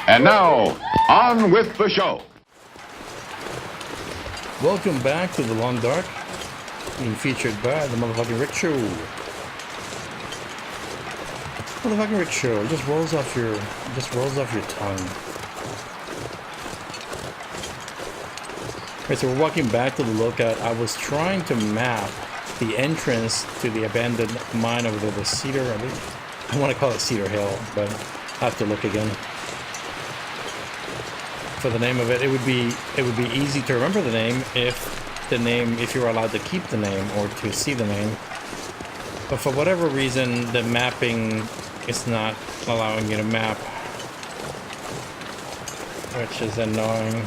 And now, on with the show. Welcome back to The Long Dark, being featured by the MuthaFukinRick Show. MuthaFukinRick Show just rolls off your tongue. Alright, so we're walking back to the lookout. I was trying to map the entrance to the abandoned mine over there, the Cedar. I want to call it Cedar Hill, but I have to look again for the name of it. It would be easy to remember the name if you were allowed to keep the name or to see the name. But for whatever reason, the mapping is not allowing you to map, which is annoying.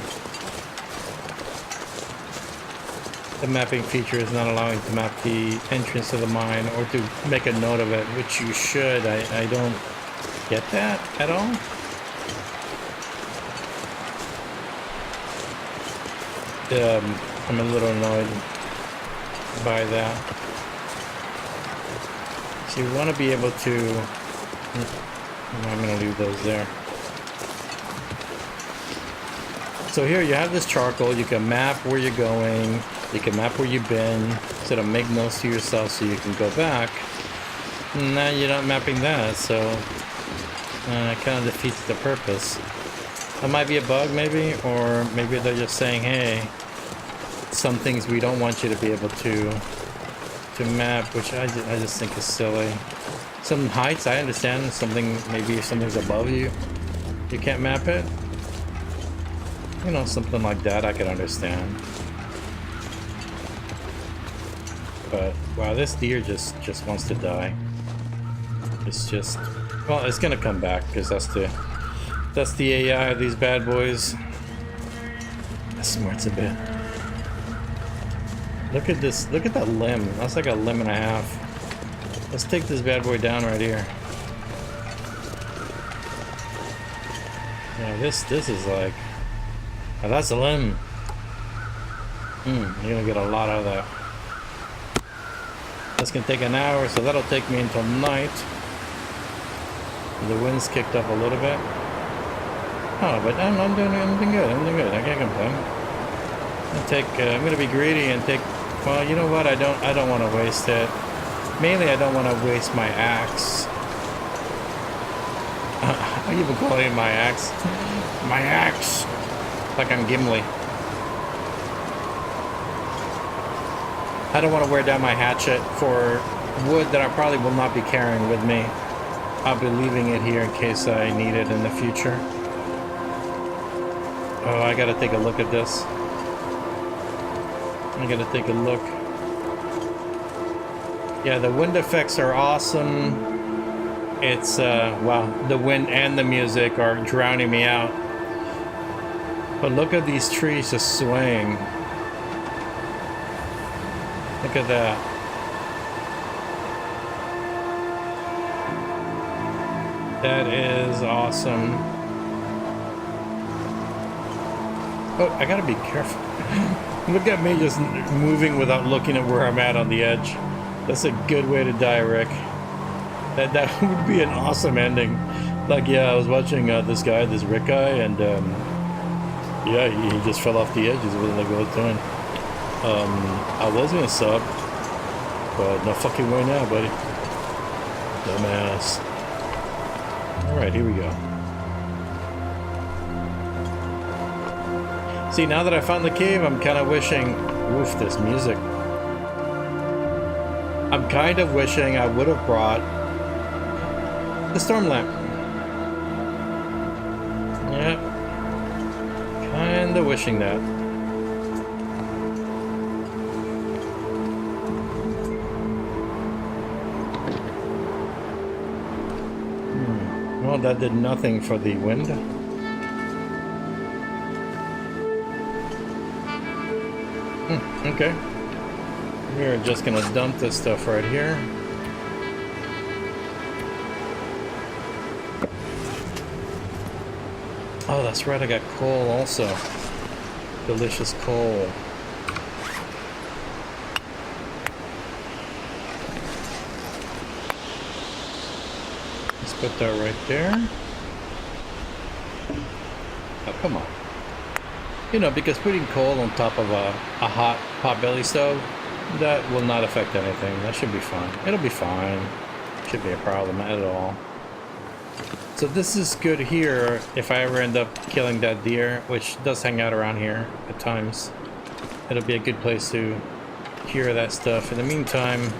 The mapping feature is not allowing to map the entrance to the mine or to make a note of it, which you should. I don't get that at all. I'm a little annoyed by that. So you want to be able to... I'm going to leave those there. So here you have this charcoal. You can map where you're going. You can map where you've been. Sort of make notes to yourself so you can go back. Now you're not mapping that, so it kind of defeats the purpose. That might be a bug, maybe, or maybe they're just saying, hey, some things we don't want you to be able to map, which I just think is silly. Some heights, I understand. Maybe if something's above you, you can't map it. You know, something like that I can understand. But wow, this deer just wants to die. It's just, well, it's gonna come back because that's the AI of these bad boys. That smarts a bit. Look at this, look at that limb. That's like a limb and a half. Let's take this bad boy down right here. Yeah, this is like, oh, that's a limb. You're gonna get a lot out of that. That's gonna take an hour, so that'll take me until night. The wind's kicked up a little bit. Oh, but I'm doing good. I can't complain. I'm gonna be greedy and take. Well, you know what? I don't want to waste it. Mainly, I don't want to waste my axe. I even call it my axe. My axe. Like I'm Gimli. I don't want to wear down my hatchet for wood that I probably will not be carrying with me. I'll be leaving it here in case I need it in the future. Oh, I gotta take a look at this. I gotta take a look. Yeah, the wind effects are awesome. It's, wow, the wind and the music are drowning me out. But look at these trees just swaying. Look at that. That is awesome. Oh, I gotta be careful. Look at me just moving without looking at where I'm at on the edge. That's a good way to die, Rick. That would be an awesome ending. Like, yeah, I was watching this guy, this Rick guy, and yeah, he just fell off the edge. He's really like, what was doing. I was gonna sub, but no fucking way now, buddy. Dumbass. Alright, here we go. See, now that I found the cave, I'm kind of wishing... Woof, this music. I'm kind of wishing I would have brought the storm lamp. Yep. Kind of wishing that. Well, that did nothing for the wind. Okay. We're just gonna dump this stuff right here. Oh, that's right, I got coal also. Delicious coal. Let's put that right there. Oh, come on. You know, because putting coal on top of a hot potbelly stove, that will not affect anything. That should be fine. It'll be fine. Shouldn't be a problem at all. So this is good here if I ever end up killing that deer, which does hang out around here at times. It'll be a good place to cure that stuff. In the meantime,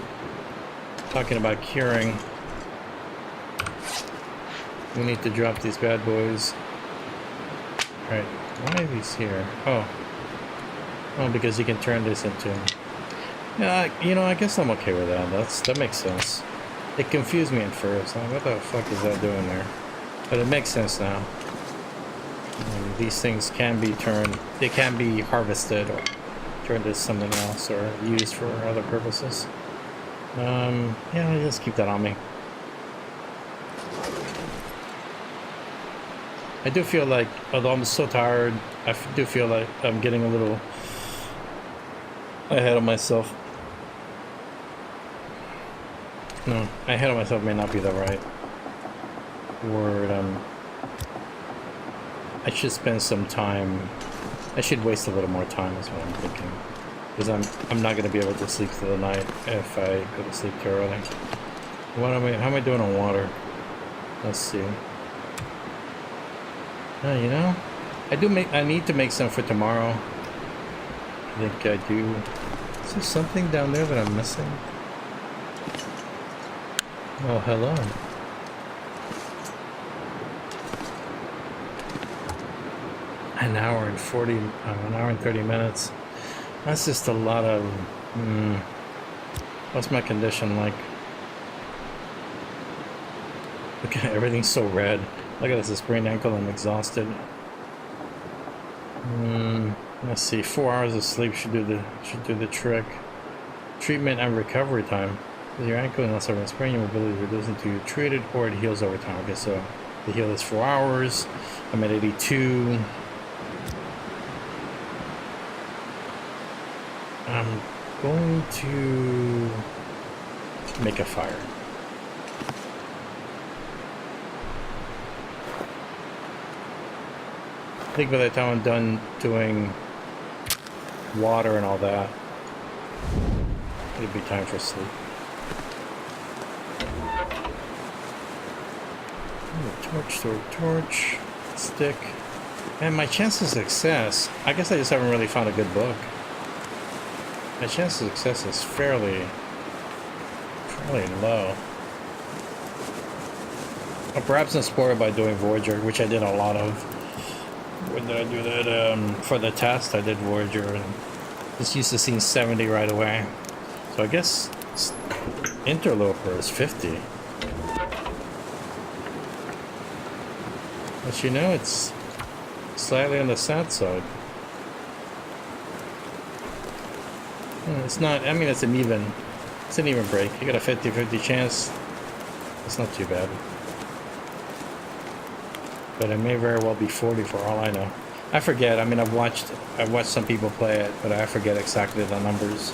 talking about curing, we need to drop these bad boys. Right, why are these here? Oh, because you can turn this into... Yeah, you know, I guess I'm okay with that. That makes sense. It confused me at first. Like, what the fuck is that doing there? But it makes sense now. And these things can be turned... They can be harvested or turned into something else or used for other purposes. Yeah, just keep that on me. I do feel like, although I'm so tired, I do feel like I'm getting a little ahead of myself. No, ahead of myself may not be the right word. I should spend some time. I should waste a little more time is what I'm thinking. Because I'm not going to be able to sleep through the night if I go to sleep too early. How am I doing on water? Let's see. You know, I need to make some for tomorrow. I think I do. Is there something down there that I'm missing? Oh, hello. An hour and 30 minutes. That's just a lot of... What's my condition like? Look at everything's so red. Look at this, a sprained ankle, I'm exhausted. Let's see, 4 hours of sleep should do the trick. Treatment and recovery time. With your ankle unless over a sprain, your mobility reduces until you're treated or it heals over time. Okay, so the heal is 4 hours. I'm at 82. I'm going to make a fire. I think by the time I'm done doing water and all that, it'll be time for sleep. Torch, stick. And my chance of success, I guess I just haven't really found a good book. My chance of success is fairly low. Or perhaps I'm spoiled by doing Voyager, which I did a lot of. When did I do that? For the test, I did Voyager and just used to seeing 70 right away. So I guess Interloper is 50. But you know, it's slightly on the sad side. It's not, I mean, it's an even break. You got a 50-50 chance. It's not too bad. But it may very well be 40 for all I know. I forget. I mean, I've watched some people play it, but I forget exactly the numbers.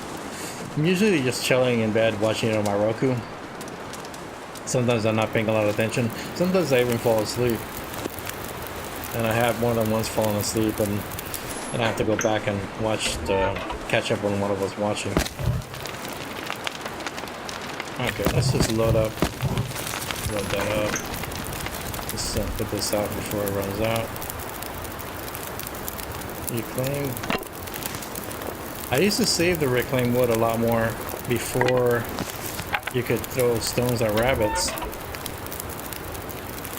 I'm usually just chilling in bed watching it on my Roku. Sometimes I'm not paying a lot of attention. Sometimes I even fall asleep. And I have more than once fallen asleep, and I have to go back and catch up on what I was watching. Okay, let's just load that up. Just put this out before it runs out. Reclaim. I used to save the reclaimed wood a lot more before you could throw stones at rabbits.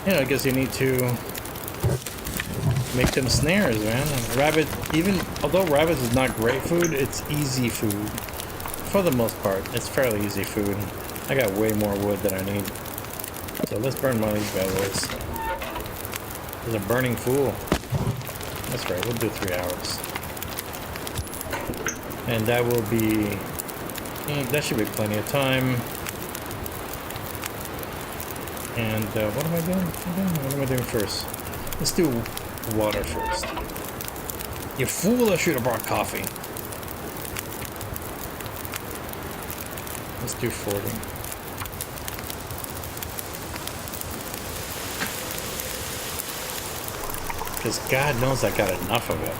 You know, I guess you need to make them snares, man. Rabbit, although rabbits is not great food, it's easy food. For the most part, it's fairly easy food. I got way more wood than I need. So let's burn one of these bad boys. There's a burning fool. That's right, we'll do 3 hours. And that will be... that should be plenty of time. And what am I doing? What am I doing first? Let's do water first. You fool, I should have brought coffee. Let's do 40. Because God knows I got enough of it.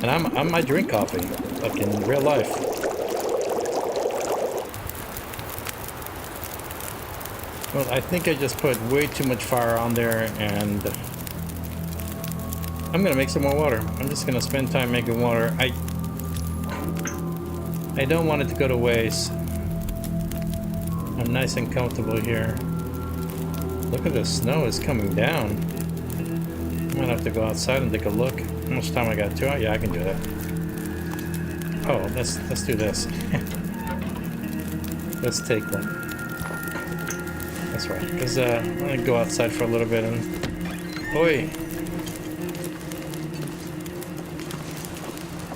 And I might drink coffee, like in real life. Well, I think I just put way too much fire on there, and I'm gonna make some more water. I'm just gonna spend time making water. I don't want it to go to waste. I'm nice and comfortable here. Look at the snow, it's coming down. I might have to go outside and take a look. How much time I got? 2 hours? Yeah, I can do that. Oh, let's do this. Let's take one. That's right. Because I'm gonna go outside for a little bit and. Oi!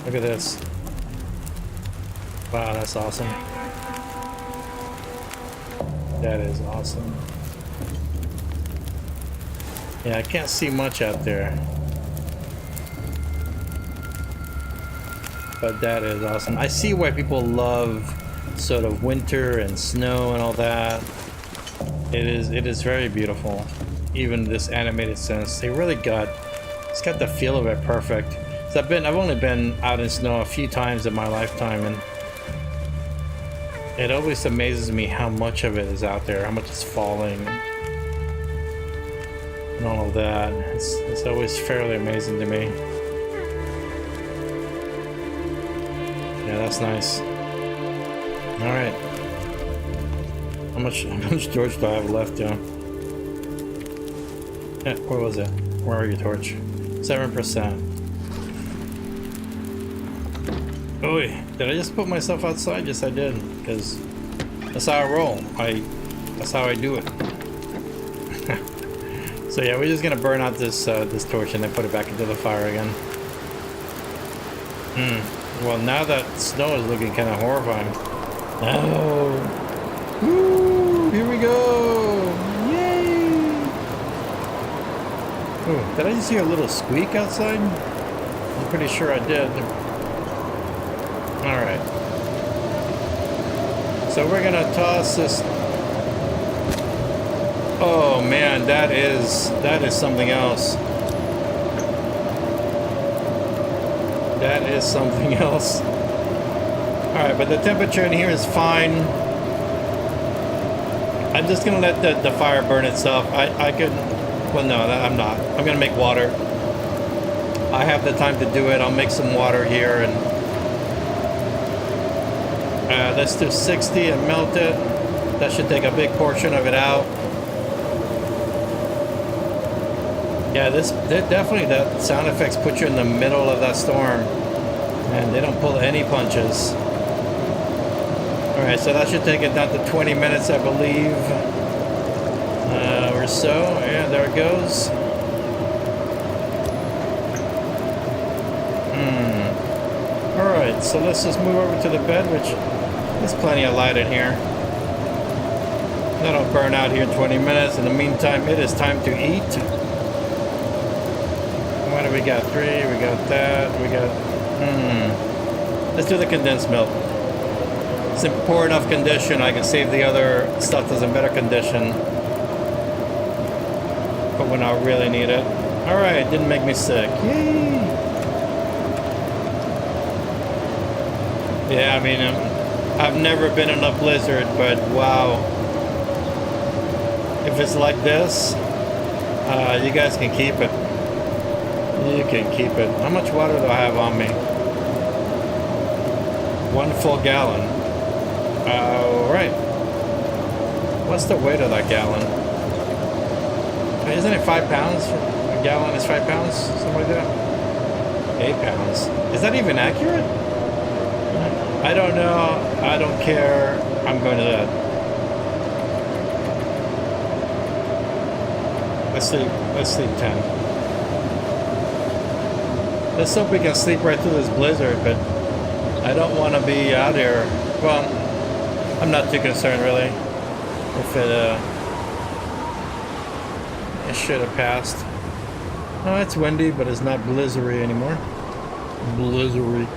Look at this. Wow, that's awesome. That is awesome. Yeah, I can't see much out there. But that is awesome. I see why people love sort of winter and snow and all that. It is very beautiful. Even this animated sense. They really it's got the feel of it perfect. So I've only been out in snow a few times in my lifetime, and it always amazes me how much of it is out there, how much is falling and all of that. It's always fairly amazing to me. Yeah, that's nice. All right. How much torch do I have left, John? Yeah, where was it? Where are your torch? 7%. Oh, did I just put myself outside? Yes, I did, because that's how I roll. That's how I do it. So yeah, we're just gonna burn out this this torch and then put it back into the fire again. Well, now that snow is looking kind of horrifying. Oh, woo! Here we go! Yay! Ooh, did I just hear a little squeak outside? I'm pretty sure I did. All right. So we're gonna toss this. Oh man, that is something else. That is something else. All right, but the temperature in here is fine. I'm just gonna let the fire burn itself. I could, well no, I'm not. I'm gonna make water. I have the time to do it. I'll make some water here and let's do 60 and melt it. That should take a big portion of it out. Yeah, definitely that sound effects put you in the middle of that storm, and they don't pull any punches. All right, so that should take it down to 20 minutes, I believe, or so. Yeah, there it goes. All right, so let's just move over to the bed, which there's plenty of light in here. That'll burn out here in 20 minutes. In the meantime, it is time to eat. What do we got? 3, we got that, we got, let's do the condensed milk. It's in poor enough condition, I can save the other stuff that's in better condition. But when I really need it. All right, didn't make me sick. Yay! Yeah, I mean, I've never been in a blizzard, but wow. If it's like this, you guys can keep it. You can keep it. How much water do I have on me? 1 full gallon. All right. What's the weight of that gallon? Isn't it 5 pounds? A gallon is 5 pounds? Something like that? 8 pounds. Is that even accurate? I don't know. I don't care. I'm going to that. Let's sleep 10. Let's hope we can sleep right through this blizzard, but I don't want to be out here. Well, I'm not too concerned really. If it should have passed. Oh, it's windy, but it's not blizzardy anymore. Blizzardy.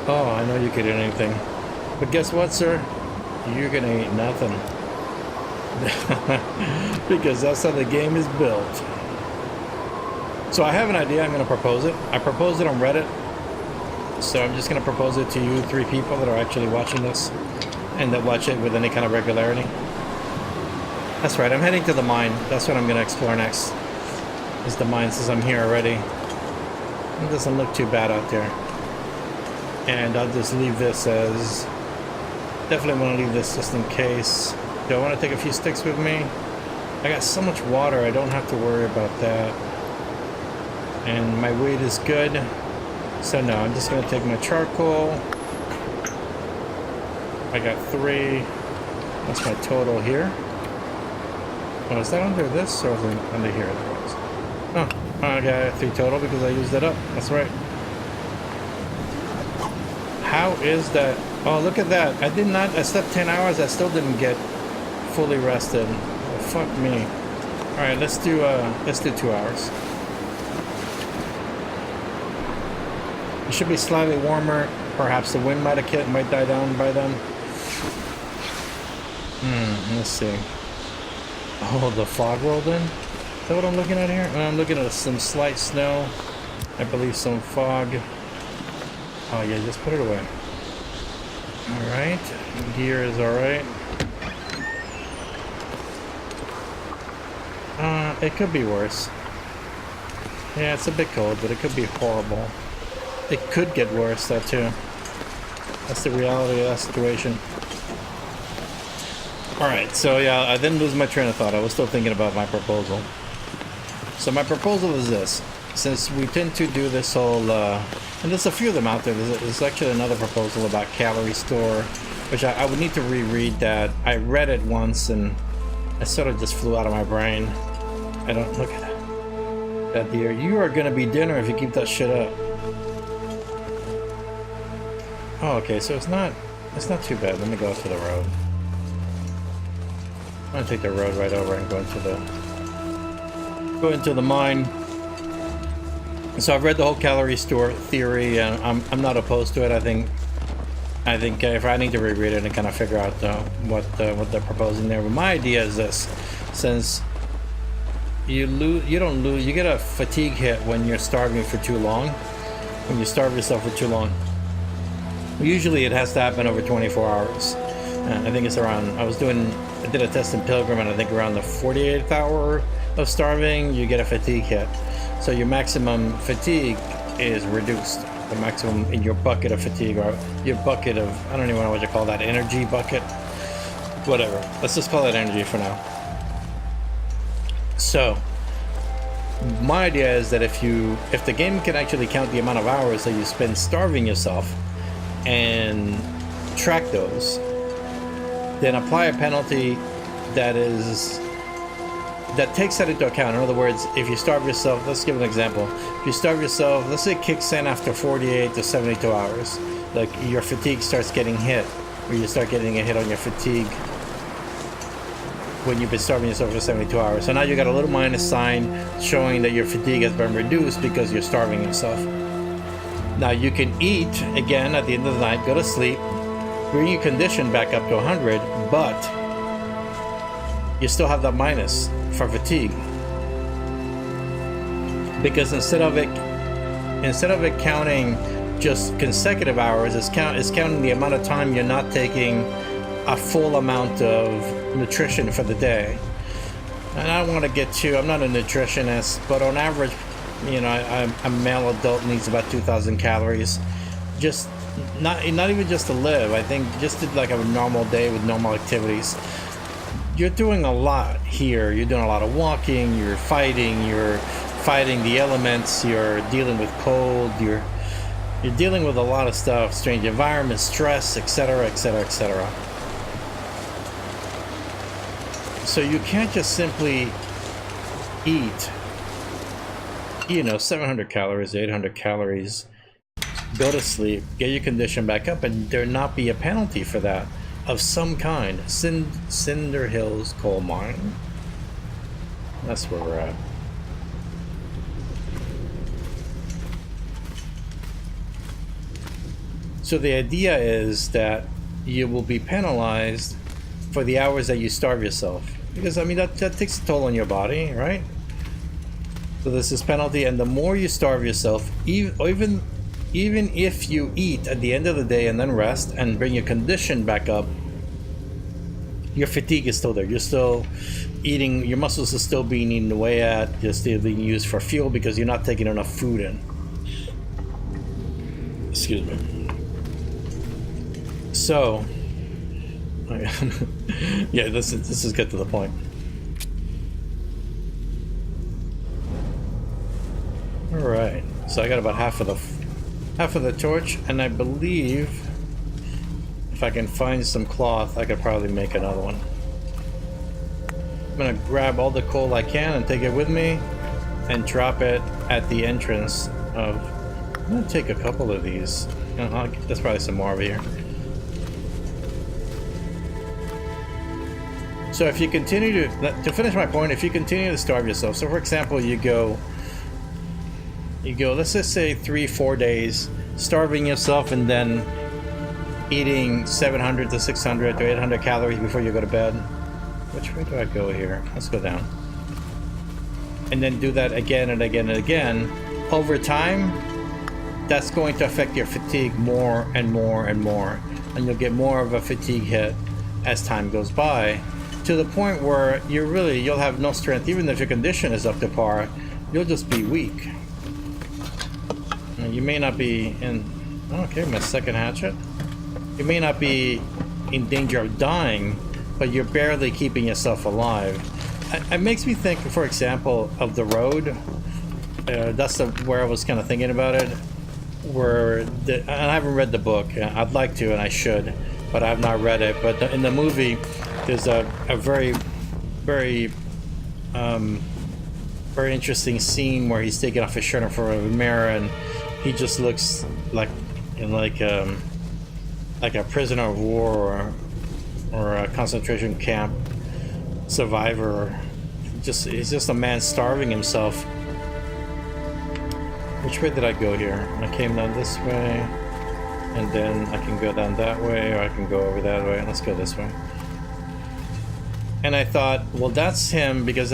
Oh, I know you could eat anything. But guess what, sir? You're gonna eat nothing. Because that's how the game is built. So I have an idea. I'm gonna propose it. I proposed it on Reddit. So I'm just gonna propose it to you 3 people that are actually watching this and that watch it with any kind of regularity. That's right, I'm heading to the mine. That's what I'm gonna explore next. Is the mine, since I'm here already. It doesn't look too bad out there. And I'll just leave this as... Definitely want to leave this just in case. Do I want to take a few sticks with me? I got so much water, I don't have to worry about that. And my weight is good. So no, I'm just going to take my charcoal. I got 3. That's my total here. Oh, is that under this or is it under here? Oh, I got 3 total because I used it up. That's right. How is that? Oh, look at that. I did not. I slept 10 hours. I still didn't get fully rested. Oh, fuck me. All right, let's do 2 hours. It should be slightly warmer. Perhaps the wind might die down by then. Let's see. Oh, the fog rolled in? Is that what I'm looking at here? I'm looking at some slight snow. I believe some fog. Oh yeah, just put it away. Alright. Gear is alright. It could be worse. Yeah, it's a bit cold, but it could be horrible. It could get worse, that too. That's the reality of that situation. Alright, so yeah, I didn't lose my train of thought. I was still thinking about my proposal. So my proposal is this. Since we tend to do this whole, and there's a few of them out there. There's actually another proposal about calorie store, which I would need to reread that. I read it once and it sort of just flew out of my brain. I don't, look at that deer. You are gonna be dinner if you keep that shit up. Oh, okay, so it's not too bad. Let me go to the road. I'm gonna take the road right over and go into the mine. So I've read the whole calorie store theory, and I'm not opposed to it. I think if I need to reread it and kind of figure out what they're proposing there. But my idea is this: since you get a fatigue hit when you're starving for too long. When you starve yourself for too long. Usually it has to happen over 24 hours. I think it's around. I did a test in Pilgrim, and I think around the 48th hour of starving, you get a fatigue hit. So your maximum fatigue is reduced. The maximum in your bucket of fatigue, or your bucket of, I don't even know what you call that, energy bucket? Whatever. Let's just call it energy for now. So, my idea is that if the game can actually count the amount of hours that you spend starving yourself and track those, then apply a penalty that takes that into account. In other words, if you starve yourself, let's give an example. If you starve yourself, let's say it kicks in after 48 to 72 hours. Like your fatigue starts getting hit, or you start getting a hit on your fatigue when you've been starving yourself for 72 hours. So now you got a little minus sign showing that your fatigue has been reduced because you're starving yourself. Now you can eat again at the end of the night, go to sleep, bring your condition back up to 100, but you still have that minus for fatigue, because instead of it counting just consecutive hours, it's counting the amount of time you're not taking a full amount of nutrition for the day. And I don't want to get too, I'm not a nutritionist, but on average, you know, a male adult needs about 2,000 calories, just not even just to live. I think just to like have a normal day with normal activities. You're doing a lot here. You're doing a lot of walking, you're fighting the elements, you're dealing with cold, you're dealing with a lot of stuff, strange environments, stress, etc., etc., etc. So you can't just simply eat, 700 calories, 800 calories, go to sleep, get your condition back up, and there not be a penalty for that of some kind. Cinder Hills Coal Mine. That's where we're at. So the idea is that you will be penalized for the hours that you starve yourself. Because, I mean, that takes a toll on your body, right? So there's this penalty, and the more you starve yourself, even if you eat at the end of the day and then rest and bring your condition back up, your fatigue is still there. You're still eating, your muscles are still being eaten away at, you're still being used for fuel because you're not taking enough food in. Excuse me. So, yeah, this is get to the point. All right, so I got about half of the torch, and I believe if I can find some cloth, I could probably make another one. I'm gonna grab all the coal I can and take it with me, and drop it at the entrance of. I'm gonna take a couple of these. There's probably some more over here. So if you continue to finish my point, if you continue to starve yourself, so for example, you go, let's just say 3-4 days, starving yourself and then eating 700 to 600 to 800 calories before you go to bed. Which way do I go here? Let's go down. And then do that again and again and again. Over time, that's going to affect your fatigue more and more and more. And you'll get more of a fatigue hit as time goes by, to the point where you'll have no strength. Even if your condition is up to par, you'll just be weak. And you may not be in, okay, my second hatchet. You may not be in danger of dying, but you're barely keeping yourself alive. It makes me think, for example, of The Road. That's where I was kind of thinking about it. And I haven't read the book. I'd like to, and I should, but I have not read it. But in the movie, there's a very, very, very interesting scene where he's taking off his shirt in front of a mirror, and he just looks like a prisoner of war or a concentration camp survivor. He's just a man starving himself. Which way did I go here? I came down this way, and then I can go down that way, or I can go over that way. Let's go this way. And I thought, well, that's him, because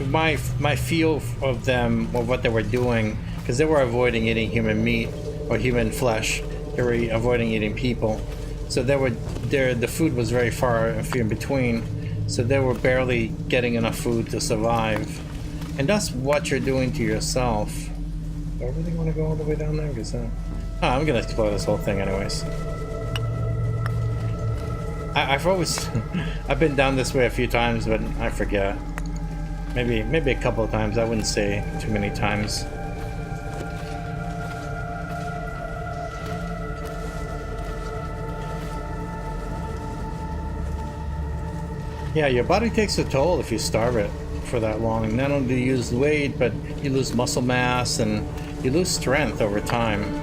my feel of them, of what they were doing, because they were avoiding eating human meat or human flesh. They were avoiding eating people. So the food was very far and few in between. So they were barely getting enough food to survive. And that's what you're doing to yourself. Do I really want to go all the way down there? Because I'm gonna explore this whole thing anyways. I've been down this way a few times, but I forget. Maybe a couple of times. I wouldn't say too many times. Yeah, your body takes a toll if you starve it for that long. Not only do you lose weight, but you lose muscle mass and you lose strength over time.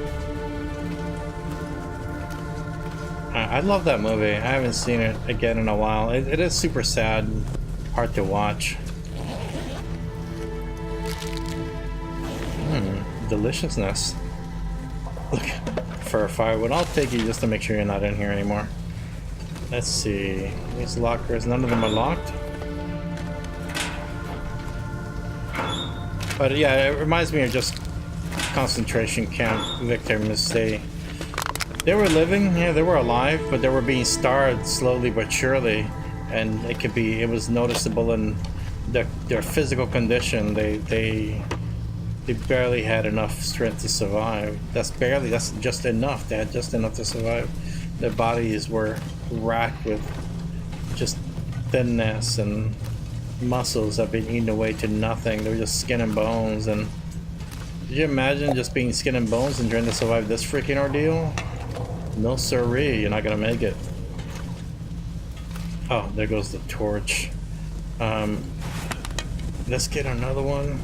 I love that movie. I haven't seen it again in a while. It is super sad, hard to watch. Deliciousness. Look, for a firewood. I'll take you just to make sure you're not in here anymore. Let's see. These lockers, none of them are locked. But yeah, it reminds me of just concentration camp victims. They were living, yeah, they were alive, but they were being starved slowly but surely, and it was noticeable in their physical condition. They barely had enough strength to survive. That's just enough. They had just enough to survive. Their bodies were racked with just thinness, and muscles have been eaten away to nothing. They were just skin and bones. And did you imagine just being skin and bones and trying to survive this freaking ordeal? No siree, you're not gonna make it. Oh, there goes the torch. Let's get another one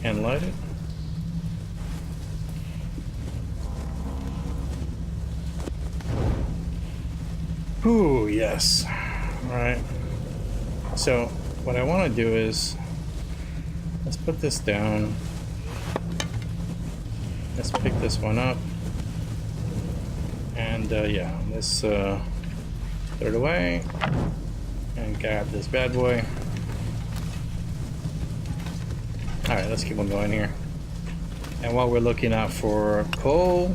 and light it. Ooh, yes. Alright. So, what I want to do is, let's put this down. Let's pick this one up. And yeah, let's throw it away and grab this bad boy. Alright, let's keep on going here. And while we're looking out for coal,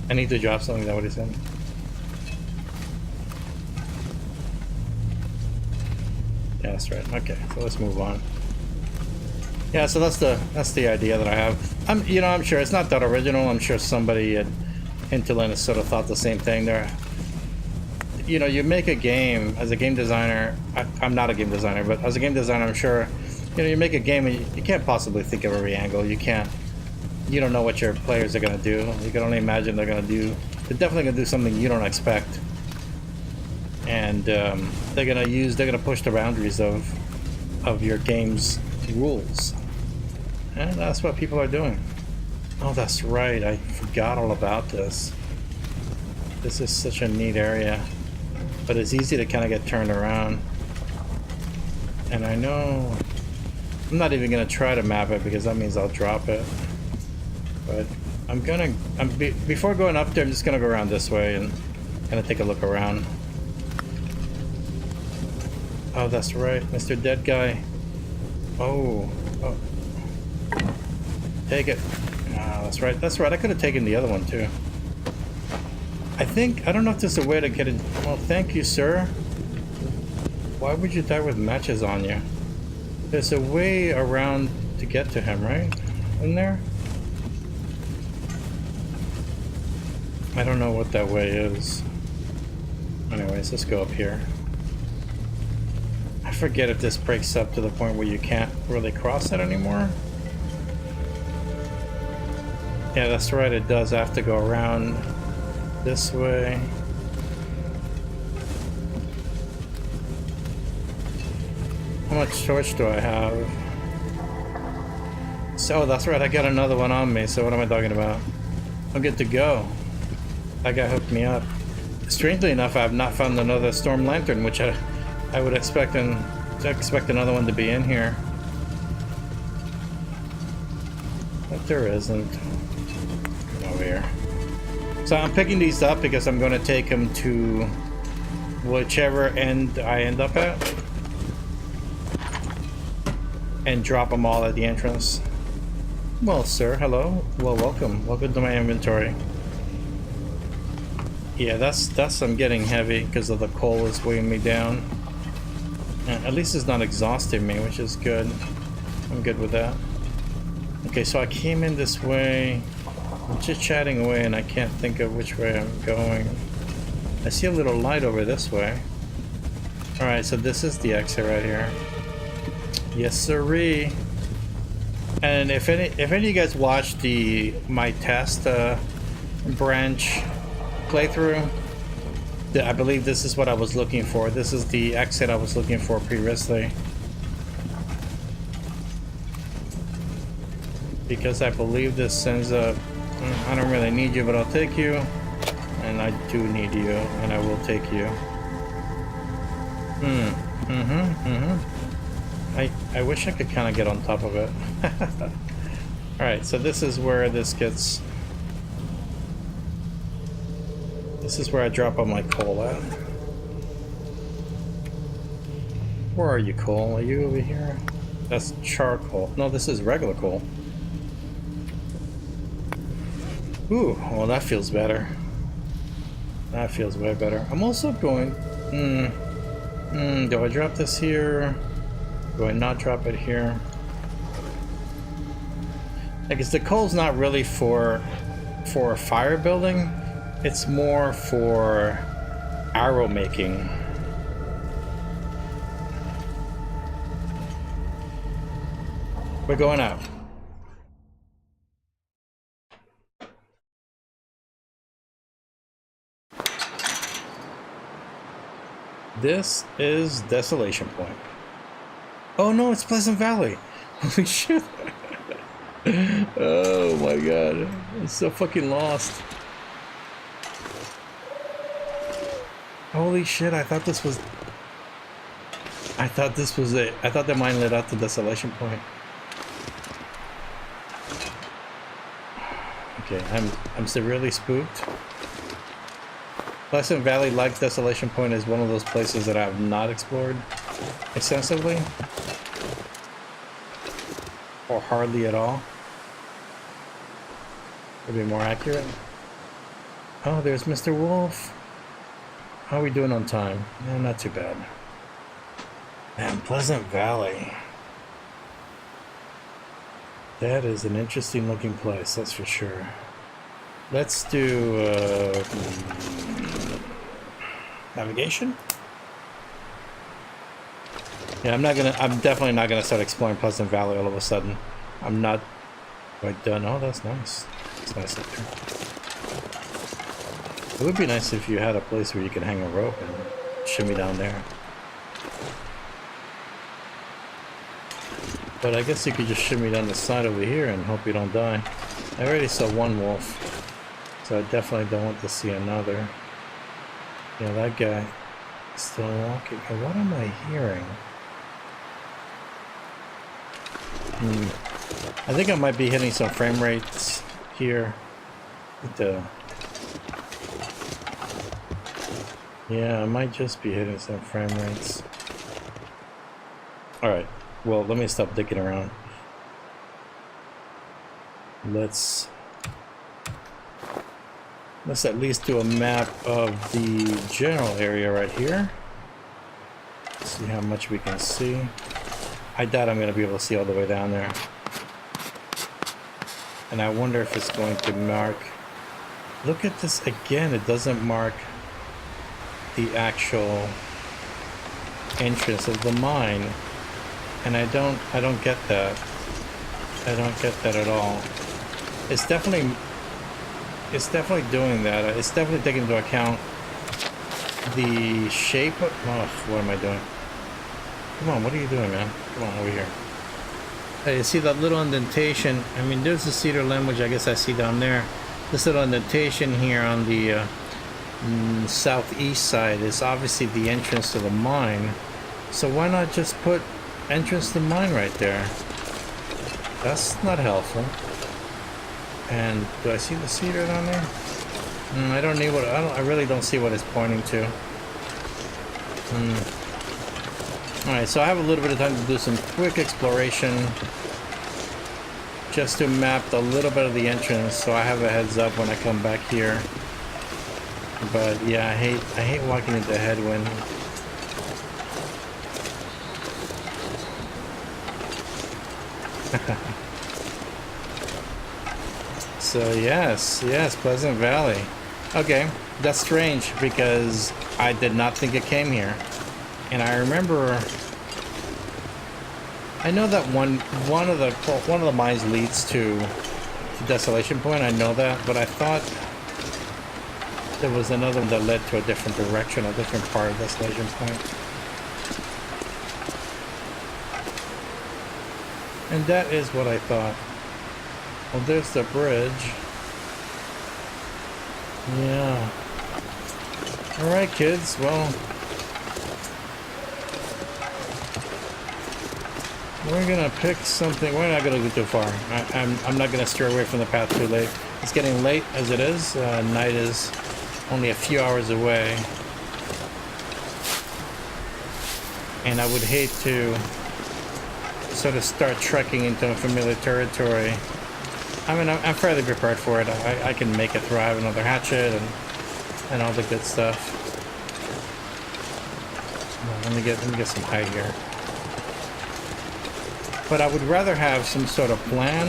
I need to drop something. Is that what he said? Yeah, that's right. Okay, so let's move on. Yeah, so that's the idea that I have. I'm sure it's not that original. I'm sure somebody at Interloper sort of thought the same thing. There, you make a game as a game designer. I'm not a game designer, but as a game designer, I'm sure, you make a game and you can't possibly think of every angle. You don't know what your players are gonna do. You can only imagine they're definitely gonna do something you don't expect, and they're gonna push the boundaries of your game's rules, and that's what people are doing. Oh, that's right. I forgot all about this. This is such a neat area, but it's easy to kind of get turned around. And I know I'm not even gonna try to map it because that means I'll drop it. But before going up there, I'm just gonna go around this way and kind of take a look around. Oh, that's right, Mr. Dead Guy. Oh. Take it. Ah, that's right. That's right. I could have taken the other one too. I don't know if there's a way to get it. Well, thank you, sir. Why would you die with matches on you? There's a way around to get to him, right? In there? I don't know what that way is. Anyways, let's go up here. I forget if this breaks up to the point where you can't really cross it anymore. Yeah, that's right, it does. I have to go around this way. How much torch do I have? So, that's right, I got another one on me, so what am I talking about? I'm good to go. That guy hooked me up. Strangely enough, I have not found another storm lantern, which I would expect another one to be in here. But there isn't. Over here. So I'm picking these up because I'm going to take them to whichever end I end up at and drop them all at the entrance. Well, sir, hello. Well, welcome. Welcome to my inventory. Yeah, that's I'm getting heavy because of the coal is weighing me down. At least it's not exhausting me, which is good. I'm good with that. Okay, so I came in this way. I'm just chatting away and I can't think of which way I'm going. I see a little light over this way. Alright, so this is the exit right here. Yes, sirree. And if any of you guys watched my test branch playthrough, I believe this is what I was looking for. This is the exit I was looking for previously. Because I believe this sends a... I don't really need you, but I'll take you. And I do need you, and I will take you. I wish I could kind of get on top of it. Alright, so this is where this gets... This is where I drop all my coal at. Where are you, coal? Are you over here? That's charcoal. No, this is regular coal. Ooh, well that feels better. That feels way better. I'm also going... do I drop this here? Do I not drop it here? I guess the coal's not really for fire building. It's more for arrow making. We're going out. This is Desolation Point. Oh no, it's Pleasant Valley. Holy shit. Oh my god. I'm so fucking lost. Holy shit, I thought this was it. I thought the mine led out to Desolation Point. Okay, I'm severely spooked. Pleasant Valley, like Desolation Point, is one of those places that I have not explored extensively. Or hardly at all. Would be more accurate. Oh, there's Mr. Wolf. How are we doing on time? Yeah, not too bad. Man, Pleasant Valley. That is an interesting looking place, that's for sure. Let's do navigation. Yeah, I'm definitely not gonna start exploring Pleasant Valley all of a sudden. I'm not quite done. Oh, that's nice. It's nice up there. It would be nice if you had a place where you could hang a rope and shimmy down there. But I guess you could just shimmy down the side over here and hope you don't die. I already saw one wolf, so I definitely don't want to see another. Yeah, that guy is still walking. What am I hearing? I think I might be hitting some frame rates here. Yeah, I might just be hitting some frame rates. Alright, well, let me stop digging around. Let's at least do a map of the general area right here. See how much we can see. I doubt I'm going to be able to see all the way down there. And I wonder if it's going to mark... Look at this again, it doesn't mark the actual entrance of the mine. And I don't get that. I don't get that at all. It's definitely doing that. It's definitely taking into account the shape of... Oh, what am I doing? Come on, what are you doing, man? Come on, over here. Hey, you see that little indentation? I mean, there's the cedar limb, which I guess I see down there. This little indentation here on the southeast side is obviously the entrance to the mine. So why not just put entrance to the mine right there? That's not helpful. And do I see the cedar down there? I don't need what I really don't see what it's pointing to. Alright, so I have a little bit of time to do some quick exploration just to map a little bit of the entrance so I have a heads up when I come back here. But yeah, I hate walking into headwind. So yes, Pleasant Valley. Okay, that's strange because I did not think it came here. And I remember, I know that one of the mines leads to Desolation Point. I know that, but I thought there was another one that led to a different direction, a different part of Desolation Point. And that is what I thought. Well, there's the bridge. Yeah. All right, kids. Well. We're gonna pick something. We're not gonna go too far. I'm not gonna steer away from the path too late. It's getting late as it is. Night is only a few hours away, and I would hate to sort of start trekking into unfamiliar territory. I mean, I'm fairly prepared for it. I can make it through. I have another hatchet and all the good stuff. Let me get some height here. But I would rather have some sort of plan,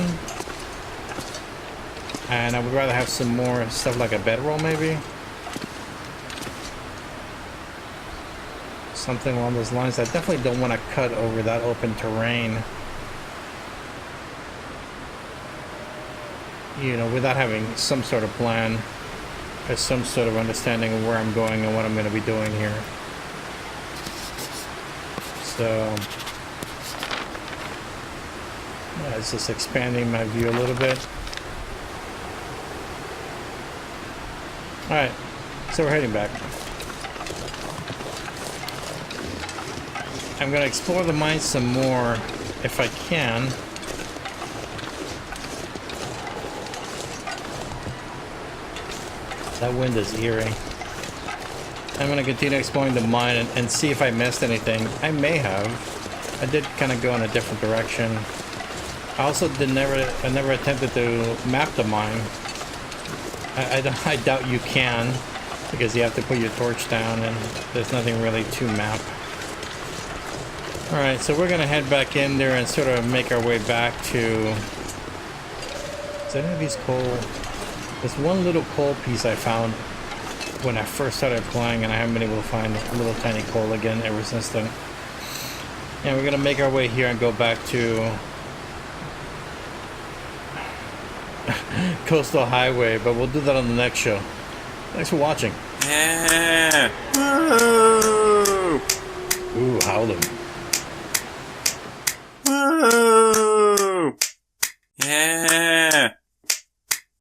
and I would rather have some more stuff like a bedroll, maybe. Something along those lines. I definitely don't want to cut over that open terrain, you know, without having some sort of plan or some sort of understanding of where I'm going and what I'm going to be doing here. So... yeah, it's just expanding my view a little bit. Alright, so we're heading back. I'm going to explore the mine some more if I can. That wind is eerie. I'm gonna continue exploring the mine and see if I missed anything. I may have. I did kind of go in a different direction. I also never attempted to map the mine. I doubt you can, because you have to put your torch down and there's nothing really to map. Alright, so we're gonna head back in there and sort of make our way back to... Is any of these coal? There's one little coal piece I found when I first started playing, and I haven't been able to find a little tiny coal again ever since then. And we're gonna make our way here and go back to Coastal Highway, but we'll do that on the next show. Thanks for watching. Yeah. Woo. Ooh, howling. Woo. Yeah.